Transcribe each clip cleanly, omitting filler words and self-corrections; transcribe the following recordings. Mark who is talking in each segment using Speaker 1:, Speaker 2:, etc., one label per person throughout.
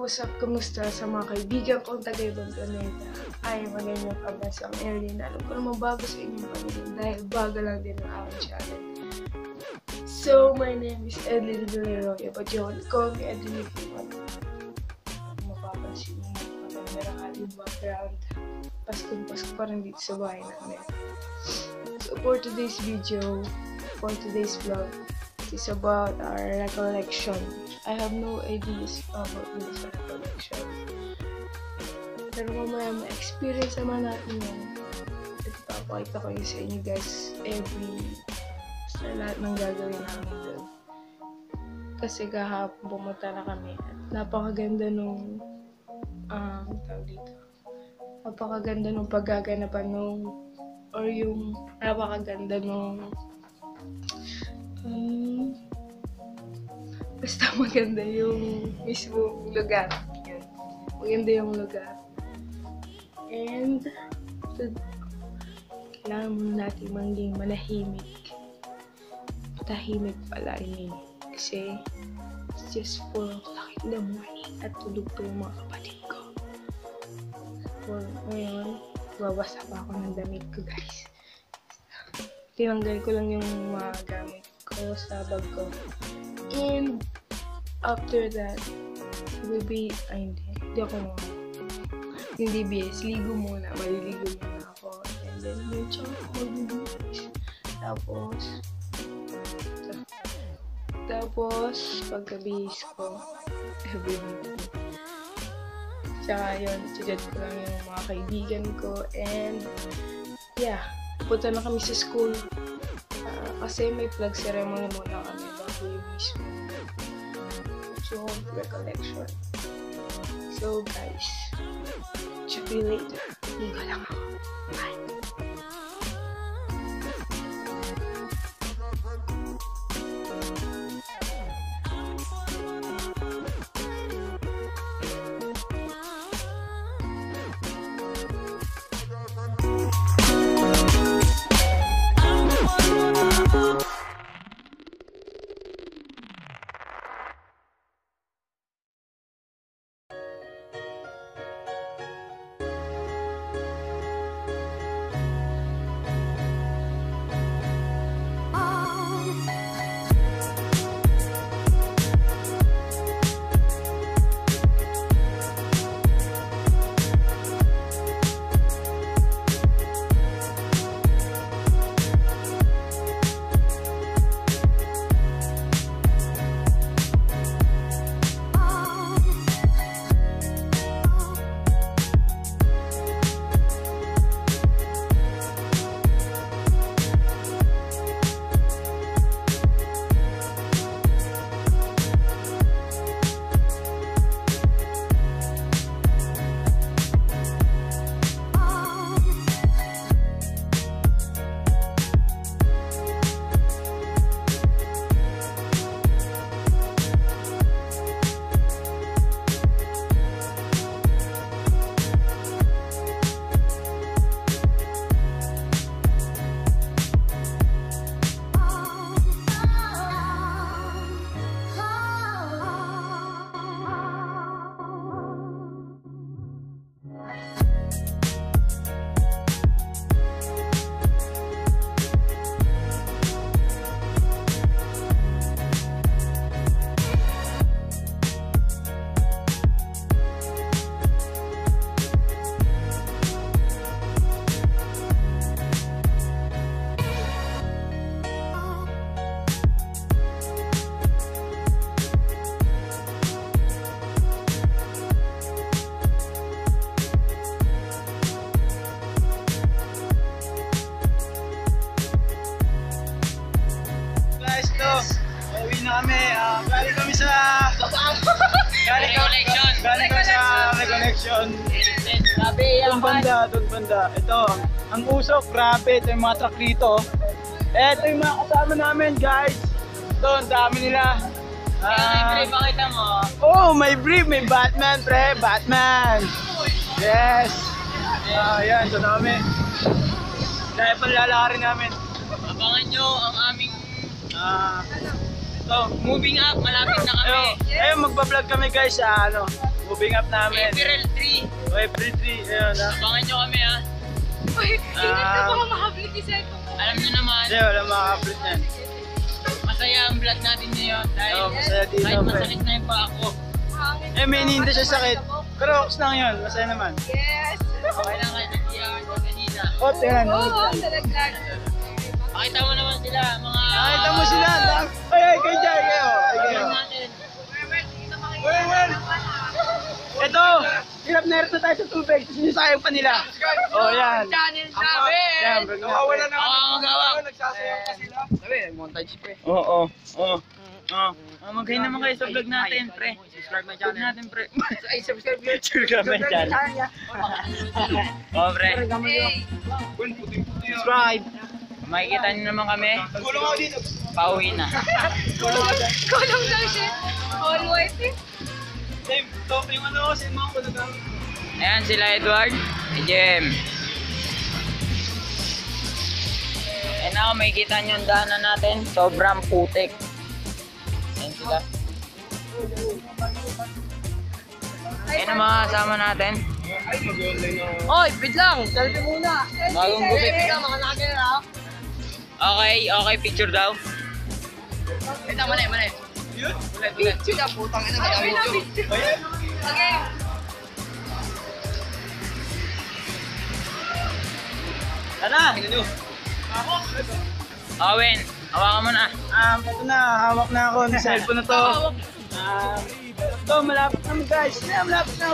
Speaker 1: what's up, kumusta sa mga kaibigan kong taga-ibang planeta? Ay, magandang kabas ang Erlyn. Alam ko naman bago sa inyong pamilya dahil bago lang din ang aking channel. So, my name is Edlyn Villaroya, but you can call me Edlyn if you want. Mapapansin mo maganda ang ating background. Paskong-pasko pa rin dito sa bahay namin. So, for today's video, for today's vlog, it's about our recollection. I have no ideas about this recollection. Pero mamaya ma-experience naman natin yan. At ipapakita ko yun sa inyo guys sa lahat ng gagawin namin doon. Kasi kahapon pumunta na kami at napakaganda nung tawag dito. Napakaganda nung paggaganapan yung napakaganda nung basta maganda yung mismo lugar. Yan. Maganda yung lugar. And kailangan muna natin maging manahimik. Tahimik pala ini. Kasi it's just 4 o'clock in the morning at tulog-tulog mga kapatid ko. For ngayon, babasa pa ako ng damit ko guys. Tinanggal ko lang yung mga gamit ko sa bag ko. And after that, hindi ako yung DBS, ligo muna, maliligo muna ako. And then, yung tsaka ako DBS. Tapos, pagka-bihis ko, everyday. Tsaka yun, chat ko lang yung mga kaibigan ko. And, yeah, pupunta na kami sa school. Kasi may flag ceremony muna kami bago yung mismo. So, recollection. So, guys, see you later. Ligo lang ako. Bye.
Speaker 2: Uwi na kami. Galing kami sa recollection. Doon banda. Ito, ang usok, grabe. Ito yung mga truck dito. Ito yung mga kasama namin, guys. Ito, ang dami nila.
Speaker 3: May brief, makita mo.
Speaker 2: Oh, may brief. May Batman, pre. Batman. Yes. Yan, ito dami. Dahil palalakarin namin.
Speaker 3: Abangan nyo ang aming moving up, malapit na kami.
Speaker 2: Ayun, magbablog kami guys sa moving up namin.
Speaker 3: April 3.
Speaker 2: O, April 3, ayun ha.
Speaker 3: Abangan nyo kami ha.
Speaker 1: Uy, ingat ka baka ma-upload yung cellphone ko.
Speaker 3: Alam nyo naman,
Speaker 2: Hindi, wala makaka-upload yan.
Speaker 3: masaya ang vlog natin ngayon. Dahil
Speaker 2: Oo, masaya dito,
Speaker 3: kahit
Speaker 2: pre.
Speaker 3: masakit na yung pa ako.
Speaker 2: Eh, may hindi siya sakit. Pero okay lang yun, masaya naman.
Speaker 1: Yes!
Speaker 3: Okay lang kayo nag-iyakan ko kanina.
Speaker 2: Oh, tira na.
Speaker 1: Oo, nalaglag.
Speaker 3: Pakita mo naman sila, mga...
Speaker 2: Nakita mo sila. Ay, kayo dyan, kayo. Ay, kayo.
Speaker 3: Vlog natin.
Speaker 2: Well. Ito, hirap na hirap na tayo sa tubig. Sinisayang pa nila. Oh, yan.
Speaker 1: Channel namin!
Speaker 2: Yan, bro. Nakawala na.
Speaker 3: Ako ang gawang.
Speaker 2: Nagsasayaw pa sila.
Speaker 3: Sabi, montage pre.
Speaker 2: Oo, oo.
Speaker 3: Mag-gain naman kayo sa vlog natin, pre. Subscribe my channel. Natin, pre.
Speaker 1: Ay, subscribe yun.
Speaker 2: Subscribe my channel.
Speaker 3: Oo, pre.
Speaker 1: Hey!
Speaker 2: Subscribe.
Speaker 3: Makikita nyo naman kami.
Speaker 2: Kulong ako dito.
Speaker 3: Pauwi na.
Speaker 1: Kulong daw siya. All white eh.
Speaker 2: Same, top yung ano, same mga kulong.
Speaker 3: Ayan sila Edward. Si Jem. And now, makikita nyo yung daanan natin. Sobrang putik. Ayan sila. Ayan ang mga kasama natin.
Speaker 1: Oy, wait lang. Selfie muna.
Speaker 3: Bagong gupit.
Speaker 1: Mga nagin ha.
Speaker 3: Okay, picture daw.
Speaker 1: Wait lang, mali. Picture na putang ina na YouTube. Okay.
Speaker 2: Tara!
Speaker 3: Owen, hawakan mo na.
Speaker 2: Ito na, hawak na ako ng cellphone na to. Ito, malapit na guys. Malapit na,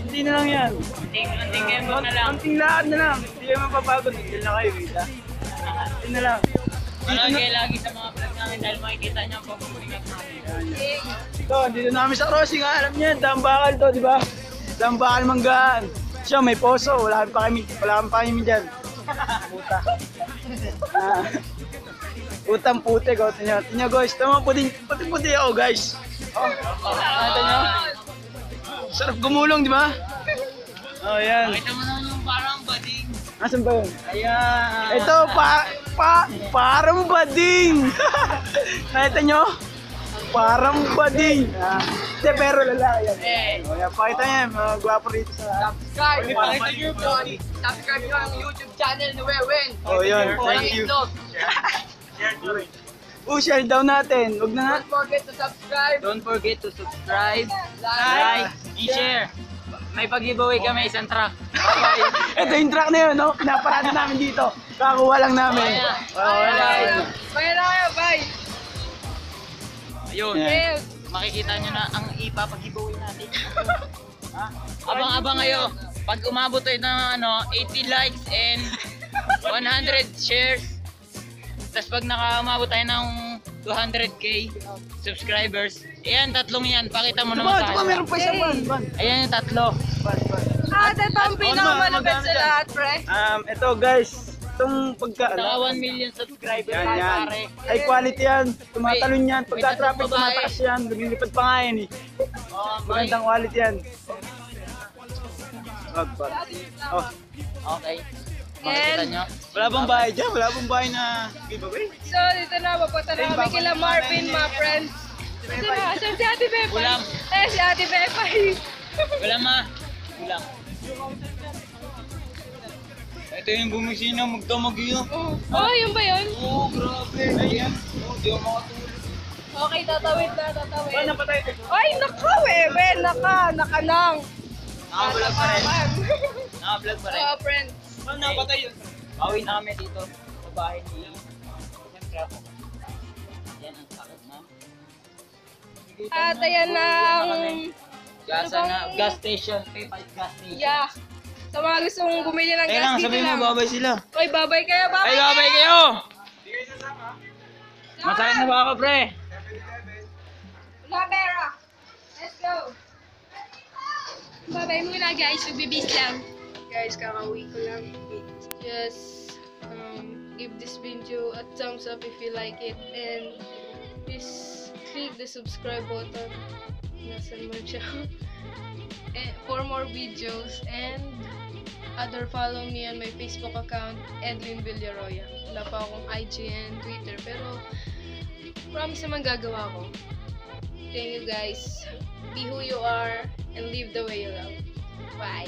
Speaker 2: hindi na lang yan.
Speaker 3: Anting game na lang.
Speaker 2: Anting lahat na lang. Hindi kayo mapapagod. Hindi na kayo, wait ha. Hindi na lang.
Speaker 3: Malagay lagi sa mga vlog namin dahil makikita nyo ang pagpulingat namin.
Speaker 2: Ito, dito namin sa crossing. Alam niyo, dambakal to, di ba? Dambakal Manggaan. Siya, may poso. Wala pa kami dyan. Puta. Utang putik. O, tingnan guys. Tama po din. Puti ako guys. Nakita nyo? Sarap gumulong, di ba? Oh, yan.
Speaker 3: Makita mo naman yung parang bading.
Speaker 2: Asan ba yun?
Speaker 3: Ayan.
Speaker 2: Ito, parang bading. Nakita nyo? Parang bading. Hindi, pero lalaki yan. O, yan, pakita niya, mga gwapo rito sa...
Speaker 1: Subscribe. Subscribe nyo ang YouTube channel ni Wewen.
Speaker 2: Oh, yun. Thank you. Share daw natin. Huwag na nga.
Speaker 1: Don't forget to subscribe.
Speaker 3: Don't forget to subscribe,
Speaker 1: Like.
Speaker 3: like, and share. May pag-giveaway kami isang truck.
Speaker 2: Ito yung truck na yun, no? Pinaparada namin dito. Kakuha lang namin. Wala.
Speaker 1: Bye na kayo, bye.
Speaker 3: Ayun.
Speaker 2: Yeah.
Speaker 3: Makikita nyo na ang ipapag-giveaway natin. Abang-abang kayo. Pag umabot tayo ng 80 likes and 100 shares, tapos pag nakaumabot tayo ng 200k subscribers, ayan, tatlong yan. Pakita mo naman
Speaker 2: Diba,
Speaker 3: tayo.
Speaker 2: meron pa isang ban.
Speaker 3: Ayan yung tatlo.
Speaker 1: Ito ang pinakamalupit sa lahat, pre.
Speaker 2: Ito guys, itong pagka...
Speaker 3: Naka 1 million subscribers
Speaker 2: Yan,
Speaker 3: tayo,
Speaker 2: yan.
Speaker 3: pare.
Speaker 2: High quality yan. Tumatalon yan.
Speaker 3: May
Speaker 2: Pagka-traffic,
Speaker 3: tatlong babae.
Speaker 2: tumatakas yan. Lumilipad pa nga yan eh.
Speaker 3: Oh,
Speaker 2: Magandang quality yan. Oh.
Speaker 3: okay. Makikita nyo.
Speaker 2: Wala bang bahay dyan? Wala bang bahay na giveaway?
Speaker 1: So, dito na, papunta na kami kila Marvin, mga friends. Dito na, asan si Ate Bepay?
Speaker 3: Ulam.
Speaker 1: Si Ate Bepay.
Speaker 3: Wala ma. Ulang. Ito yung bumisina, magdamag yun.
Speaker 1: Oh, yun ba yun?
Speaker 3: Oo, grabe. Ayan. Oh, di ako makatulog.
Speaker 1: Okay, tatawid na, tatawid.
Speaker 2: Paano pa tayo?
Speaker 1: Ay, naka, Wewen, nakanang.
Speaker 3: Naka-vlog pa rin. Naka-vlog pa rin.
Speaker 1: Oo, friends.
Speaker 2: Paano napatay yun?
Speaker 3: Bawi na kami dito sa bahay ni Siyempre ako. Yan ang sakit na.
Speaker 1: At ayan ang...
Speaker 3: Gas station. PayPal gas station.
Speaker 1: Yeah. Sa mga gustong bumili ng
Speaker 3: Teka
Speaker 1: gas
Speaker 3: lang,
Speaker 1: dito
Speaker 3: sabihin
Speaker 1: lang.
Speaker 3: mo babay sila.
Speaker 1: Oy, babay kayo, babay!
Speaker 3: Ay, babay kayo! Masakit na ba ako, pre?
Speaker 1: Wala pera. Let's go. Babay muna, guys. Magbibis lang. Guys, kakauwi ko lang. Just give this video a thumbs up if you like it. And please click the subscribe button. Nasaan mo siya? For more videos and other, follow me on my Facebook account, Edlin Villaroya. Wala pa akong IG and Twitter, pero promise naman gagawa ko. Thank you guys. be who you are, and live the way you love. Bye!